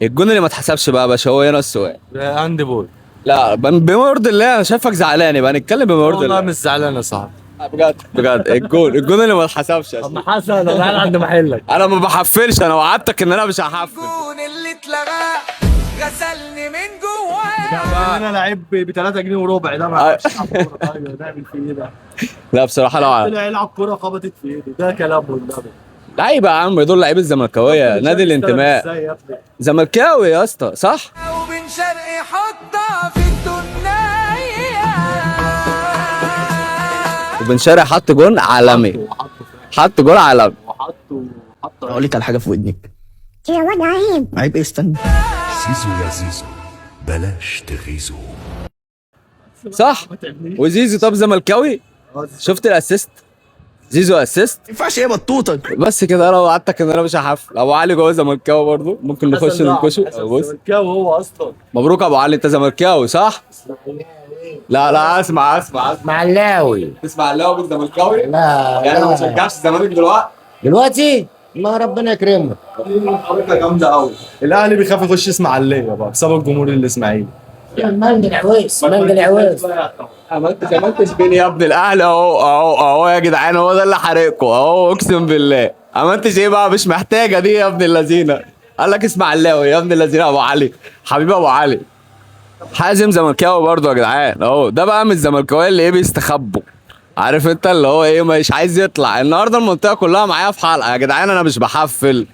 الجون اللي ما اتحسبش بقى يا باشا هو هنا السؤال. هاند بول. لا بما يرضي الله، انا شايفك زعلان، يبقى نتكلم بما يرضي والله الله. مش زعلان يا صاحبي. بجد بجد الجون اللي ما اتحسبش يا اما سيدي. حسن انا قاعد عند محلك. انا ما بحفلش، انا وعدتك ان انا مش هحفل. الجون اللي اتلغى غسلني من جوايا. انا لعيب ب 3 جنيه وربع ده ما يعرفش يلعب كوره. طيب نعمل فيه ايه ده؟ لا بصراحه لو طلع يلعب كوره خبطت في ايده، ده كلام والنبي. لعيبه يا عم، دول لعيبه الزملكاويه نادي الانتماء. ازاي يا ابني؟ زملكاوي يا اسطى صح؟ وبن شرقي حطها في الدنيا. وبن شرقي حط جون عالمي، حط جون عالمي. اقول لك على حاجه في ودنك. يا واد عيب. عيب ايه؟ استنى. زيزو يا زيزو بلاش تغيظه. صح. وزيزو طب زملكاوي؟ شفت الاسيست؟ زيزو اسيست. ما ينفعش ايه بطوطه. بس كده انا وعدتك ان انا مش هحفل. ابو علي جوه زملكاوي برضه، ممكن نخش ننكشه. بص زملكاوي هو اصلا. مبروك ابو علي، انت زملكاوي صح؟ لا اسمع. معلاوي. تسمع اللي بالزملكاوي؟ لا يعني ما لا تشجعش الزمالك دلوقتي؟ دلوقتي ما ربنا يكرمك. حركه جامده قوي. الاهلي بيخاف يخش اسماعيليه بقى بسبب الجمهور الاسماعيلي. مانجا العويس مانجا العويس. عملتش بين يا ابن الاهلي اهو يا جدعان، هو ده اللي حارقكم اهو، اقسم بالله. عملتش ايه بقى؟ مش محتاجه دي يا ابن اللذينه. قال لك اسماعيلاوي يا ابن اللذينه. ابو علي حبيبي ابو علي. حازم زملكاوي برضه يا جدعان اهو. ده بقى من الزملكاويه اللي ايه بيستخبوا، عارف انت اللي هو ايه، مش عايز يطلع. النهارده المنطقه كلها معايا في حلقه يا جدعان، انا مش بحفل.